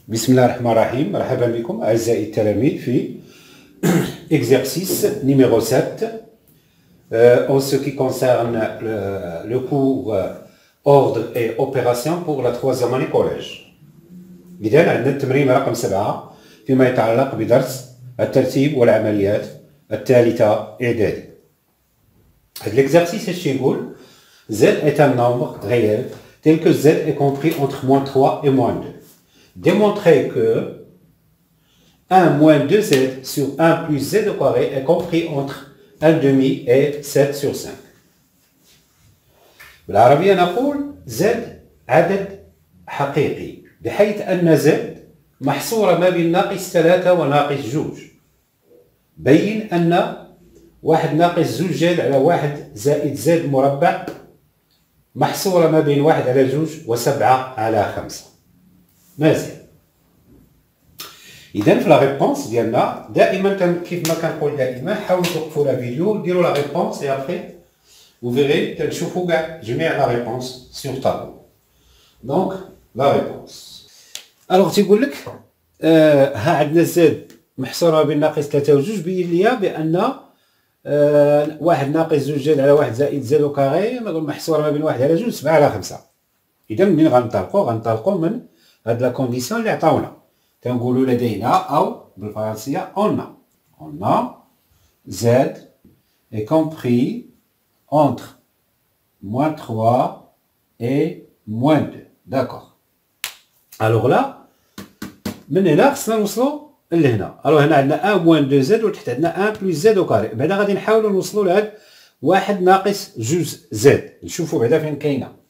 بسم الله الرحمن الرحيم. مرحبا بكم أعزائي التلاميذ في exercice numéro 7 en ce qui concerne le cours ordre et opération pour la troisième année collège. إذن عندنا التمرين رقم 7 فيما يتعلق بدرس الترتيب والعمليات الثالثة إعدادي. هذا l'exercice اش يقول؟ Z est un nombre réel tel que Z est compris entre moins 3 et moins 2. Démontrer que 1 moins 2z sur 1 plus z au carré est compris entre 1 demi et 7 sur 5. بالعربية نقول z عدد حقيقي بحيث أن z محصورة ما بين ناقص 3 وناقص 2. بين أن 1 ناقص 2 j على 1 زائد z مربع محصورة ما بين 1 على 2 و7 على 5. مزيان. إذا في لا ريبونس ديالنا دائما كيف ما كنقول دائما حاولوا توقفوا لا فيديو ديروا لا ريبونس اي ابخي وفيغي تنشوفوا كاع جميع لا ريبونس سور طابلو. دونك لا ريبونس الوغ تيقول لك ها عندنا زد محصوره بين ناقص 3 و 2. بين ليا بان 1 ناقص 2 زد على 1 زائد زد او كاري محصوره ما بين 1 على 2 7 على 5. اذا منين غنطلقوا من هاد لا كونديسيون اللي عطاونا تنقولوا لدينا أو بالفرنسية on a z est compris entre moins 3 et moins 2. D'accord. Alors là من هنا خصنا نوصلوا لهنا. الوغ هنا عندنا 1 moins 2 z وتحت عندنا 1 plus z au carré. بعدا غادي نحاولوا نوصلوا لهاد 1 ناقص 2 z. نشوفوا بعدا فين كاينه.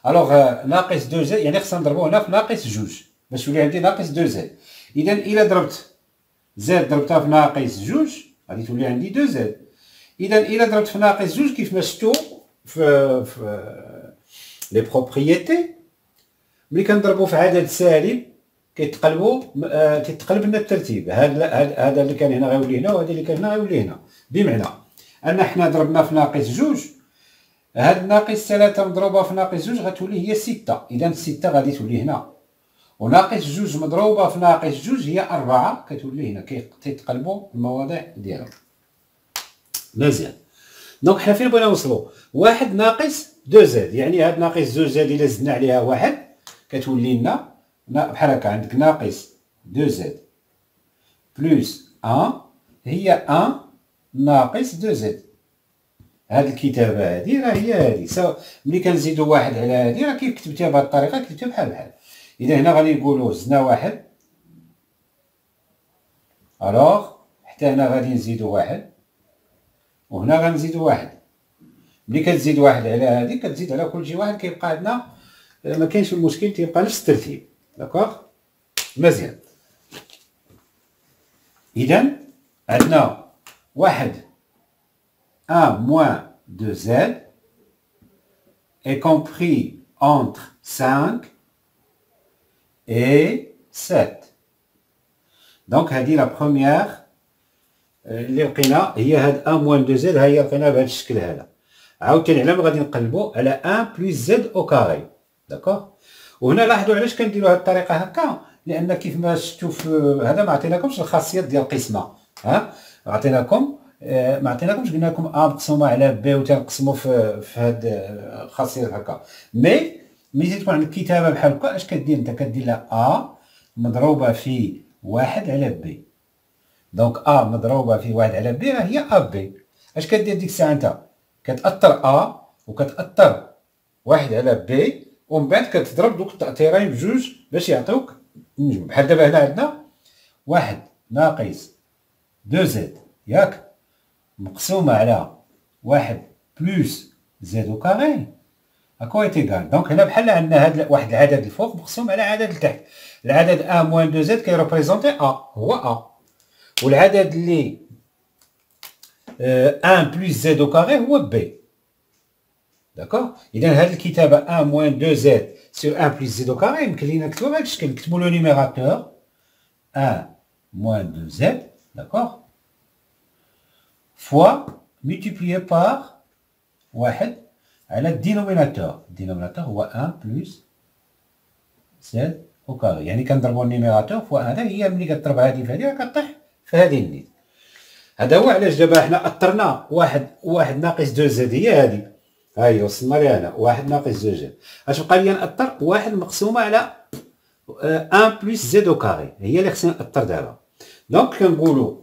الوغ ناقص 2 z يعني خصنا نضربوا هنا في ناقص 2 باش يولي عندي ناقص 2 زد. إذا إلا ضربت زد ضربتها في ناقص 2 غادي تولي عندي 2 زد. إذا إلا ضربت في ناقص 2 كيف ما شفتو في لي بروبريتي ملي كنضربو في عدد سالب كيتقلب لنا الترتيب. هذا اللي كان هنا غيولي هنا وهذا اللي كان هنا غيولي هنا. بمعنى أن حنا ضربنا في ناقص 2 هاد ناقص 3 مضروبة في ناقص 2 غتولي هي 6. إذا 6 غادي تولي هنا وناقص 2 مضروبة في ناقص 2 هي 4 كتولي هنا. كيتقلبوا المواضيع ديالهم. مزيان. دونك حنا فين بغينا نوصلوا؟ 1 ناقص 2 زد يعني هاد ناقص 2 زد إلا زدنا عليها 1 كتولي لنا بحال هكا. عندك ناقص 2 زد بلس 1 هي 1 ناقص 2 زد. هاد الكتابة هادي راه هي هادي. ملي كنزيدو 1 على هادي راه كيف كتبتيها بهاد الطريقة كتبتيها بحال. إذا هنا غادي نقولو زدنا 1 الوغ حتى هنا غادي نزيدو 1 وهنا غنزيدو 1. ملي كتزيد 1 على هادي كتزيد على كلشي 1 كيبقى عندنا ما كاينش المشكل تيبقى نفس الترتيب. داكوغ مزيان. إذا عندنا 1 moins 2z est compris entre 5 et 7. دونك هذه لا بروميير اللي لقينا هي هاد 1 موان 2 زد. ها هي لقينا بهذا الشكل هذا. عاوتاني على ما غادي نقلبوا على 1 بلس زد او كاري. داكوغ. وهنا لاحظوا علاش كنديروا هاد الطريقه هكا، لان كيف ما شفتوا في هذا ما عطيناكمش الخاصيات ديال القسمه. ها ما عطيناكمش قلنا لكم ا مقسومه على ب وتنقسموا في هاد الخاصيات هكا. ملي تكون عندك كتابه بحال هكا اش كدير انت؟ كدير لها ا مضروبه في 1 على ب. دونك ا مضروبه في 1 على ب راه هي ا ب. اش كدير ديك الساعه انت؟ كتاثر ا وكتاثر 1 على ب ومن بعد كتضرب دوك التاثيرين بجوج باش يعطيوك النجم. بحال دابا هنا عندنا 1 ناقص 2 زد ياك مقسومه على 1 بلس زد او كاري هاكا تيغال. دونك هنا بحال عندنا هاد واحد العدد الفوق مقسوم على عدد التحت. العدد ا موان 2 زد كيريبريزونتي ا هو ا، والعدد اللي 1 بلس زد او كاري هو بي. داكوغ. اذا هاد الكتابه 1 موان 2 زد سور 1 بلس زد او كاري يمكن لينا نكتبوها بهاد الشكل. نكتبوا لو نيميراتور 1 موان 2 زد داكوغ fois multiplié par 1 على الدينوميناتور. الدينوميناتور هو 1 بلس زد او كاري، يعني كنضربو النيميراتور فوا هذا، هي ملي كضرب هادي في هادي كطيح في هادي النيت. هذا هو علاش دابا حنا اثرنا واحد ناقص 2 زد، هي هادي، ها هي وصلنا ليها هنا، واحد ناقص 2 زد. اش بقى لي ناثر؟ واحد مقسومه على 1 بلس زد او كاري، هي اللي خصني ناثر دابا. دونك كنقولوا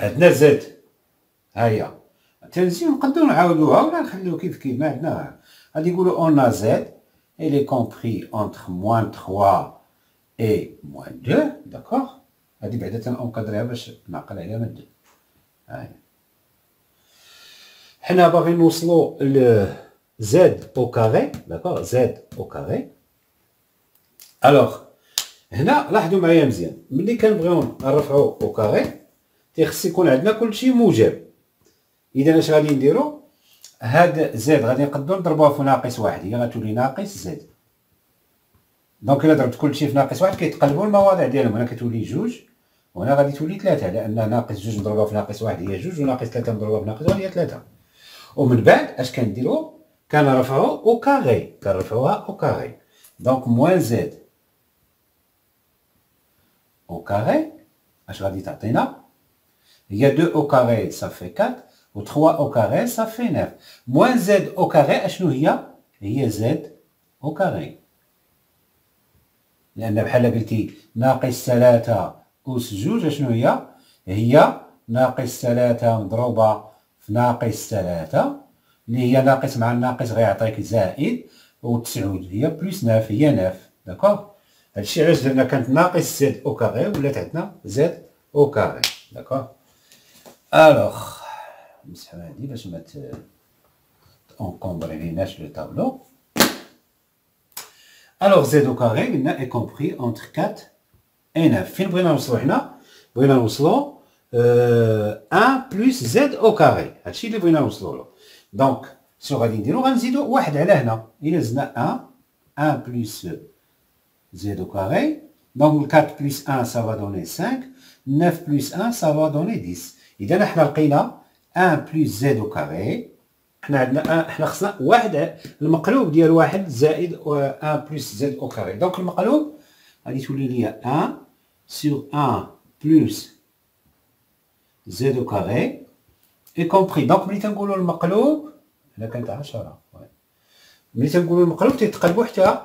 عندنا زد، ها هي تنزيل، نقدروا نعاودوها ولا نخليو كيف ما عندنا. غادي نقولوا اون زد il est compris entre moins 3 et moins 2. d'accord. هادي بعدا تنقدرها باش نعقل عليها من 2. هاهي حنا باغيين نوصلوا ل زد او كاري. داكوغ، زد او كاري. الوغ هنا لاحظوا معايا مزيان، ملي كنبغيو نرفعوا او كاري تيخص يكون عندنا كلشي موجب. اذا اش غادي نديرو؟ هاد زد غادي نقدروا نضربوها في ناقص واحد، هي غتولي ناقص زد. دونك الا ضربت كلشي في ناقص واحد كيتقلبوا المواضع ديالهم، هنا كتولي جوج وهنا غادي تولي 3، لان ناقص جوج مضروبه في ناقص واحد هي جوج، وناقص 3 مضروبه في ناقص واحد هي 3. ومن بعد اش كنديرو؟ كنرفعو او كاري، كنرفعوها او كاري. دونك موان زد او كاري اش غادي تعطينا؟ هي 2 au carré ça fait 4 و 3 au carré ça fait 9. moins z au carré اشنو هي؟ هي z au carré، لأن بحال قلتي ناقص 3 أس جوج اشنو هي؟ هي ناقص 3 مضروبة في ناقص 3 اللي هي ناقص مع الناقص غيعطيك زائد، و 9 هي بلس 9 هي 9. داكوغ. هادشي علاش درنا كانت ناقص زد او كاري ولات عندنا زد او كاري. داكوغ. الوغ نمسحو هادي باش ما تونكومبريناش لو طابلو. الوغ زد او كاري قلنا اي كومبري اونتر 4 اي 9. فين بغينا نوصلو حنا؟ بغينا نوصلو 1 بلس زد او كاري، هادشي اللي بغينا نوصلو له. دونك شنو غادي نديرو؟ غنزيدو واحد على هنا، الا زدنا 1 بلس زد او كاري، دونك 4 بلس 1 ça va donner 5، 9 بلس 1 ça va donner 10. إذا حنا لقينا 1 بلس زد او كاري، حنا عندنا حنا خصنا واحد المقلوب ديال واحد زائد 1 بلس زد او كاري. دونك المقلوب غادي تولي ليا 1 سور 1 بلس زد او كاري اي كومبري. دونك ملي تنقولو المقلوب هنا كانت 10، ملي تنقولو المقلوب تيتقلبو حتى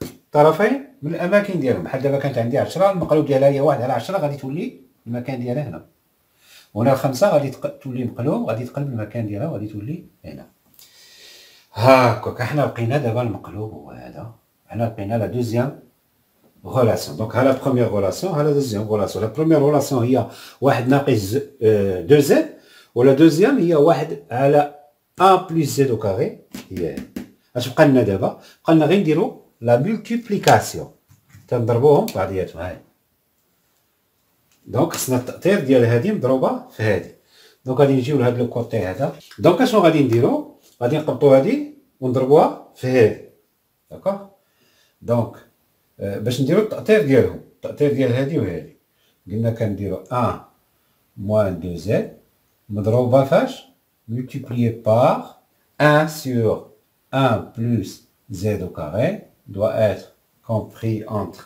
الطرفين من الأماكن ديالهم. بحال دابا كانت عندي 10، المقلوب ديالها هي 1 على 10 غادي تولي المكان ديالها هنا، وهنا 5 غادي تولي مقلوب، غادي تقلب المكان ديالها وغادي تولي هنا. هاكاك حنا لقينا دابا المقلوب هو هذا، حنا لقينا لا دوزيام غولاسيون. دونك ها لا بروميير غولاسيون، ها لا دوزيام غولاسيون. لا بروميير غولاسيون هي 1 ناقص 2 زد، ولا دوزيام هي 1 على 1 بلس زد او كاري هي هادي. اش بقى لنا دابا؟ بقى لنا غير نديرو لا مولتيبليكاسيون، تنضربوهم بعضياتهم. هاي دونك خصنا التأطير ديال هادي مضروبة في هادي. دونك غادي نجيو لهاد لو كوتي هذا. دونك اشنو غادي نديرو؟ غادي نقبطو هادي ونضربوها في هادي. داكوغ. دونك باش نديرو التأطير ديالهم، التأطير ديال هادي وهادي، قلنا كنديرو 1 موان 2 زد مضروبة فاش؟ ملتيبليي بار 1 sur 1 plus z au carré doit être compris entre.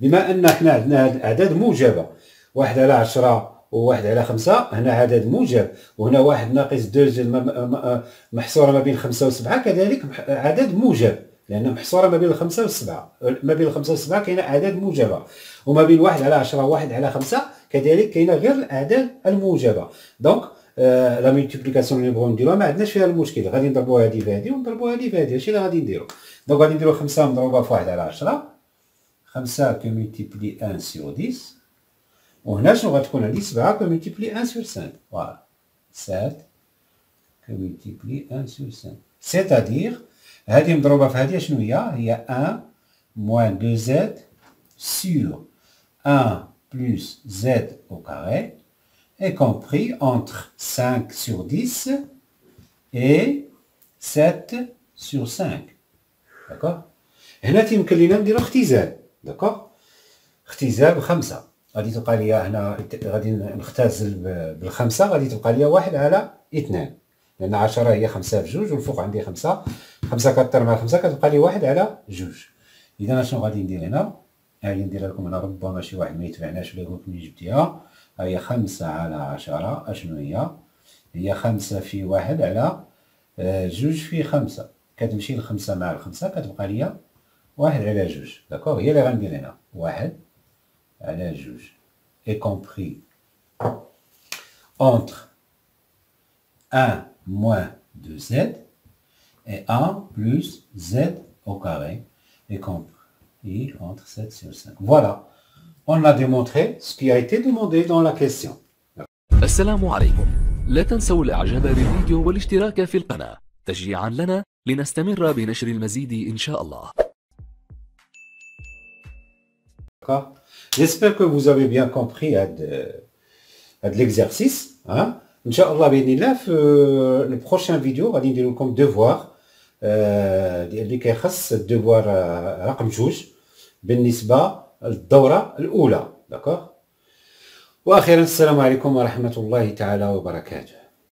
بما ان حنا عندنا هاد الاعداد موجبه، 1 على 10 و1 على 5، هنا عدد موجب، وهنا 1 ناقص 2 زد محصوره ما بين 5 و7، كذلك عدد موجب لان محصوره ما بين 5 و7. ما بين 5 و7 كاينه اعداد موجبه، وما بين 1 على 10 و1 على 5 كذلك كاينه غير الاعداد الموجبه. دونك لا ملتيبليكاسيون اللي نبغيو نديروها ما عندناش فيها المشكل، غادي نضربوا هذه في هذه ونضربوا هذه في هذه، هادشي اللي غادي نديرو. دونك غادي نديرو 5 مضروبه في 1 على 10، 5 كو ملتيبلي 1 سور 10، وهنا شنو غتكون عندي 7 كو ملتيبلي 1 سور 5. فوالا 7 كو ملتيبلي 1 سور 5، سيتادير هذه مضروبه في هذه شنو هي 1 موان 2 زد سور 1 بلس زد au carré est compris entre 5 sur 10 et 7 sur 5. D'accord. هنا تيمكن لينا نديرو اختزال. داكوغ. اختزال بخمسة، غادي تبقى ليا هنا غادي نختزل بالخمسة، غادي تبقى ليا 1 على 2، لأن 10 هي 5 في 2 والفوق عندي 5، 5 كطير مع 5 كتبقى لي 1 على 2. إذا أنا شنو غادي ندير هنا؟ غادي ندير لكم هنا ربما شي واحد ما يتبعناش ولا يقول لك منين جبتيها. هي 5 على 10 أشنو هي؟ هي 5 في 1 على 2 في 5. كتمشي ل5 مع ال5 كتبقى ليا 1 على 2. داكوغ؟ هي اللي غندير هنا 1 على 2 est compris entre 1 moins 2z et 1 plus z au carré est compris entre 7 sur 5. Voilà, on a démontré ce qui a été demandé dans la question. السلام عليكم. لا تنسوا الإعجاب بالفيديو والاشتراك في القناة تشجيعا لنا لنستمر بنشر المزيد إن شاء الله. J'espère que vous avez bien compris l'exercice. Inch'Allah, le prochain vidéo, غادي ندير لكم devoir اللي كيخص الدوار رقم 2 بالنسبة للدورة الأولى. داكوغ؟ وأخيرا السلام عليكم ورحمة الله تعالى وبركاته.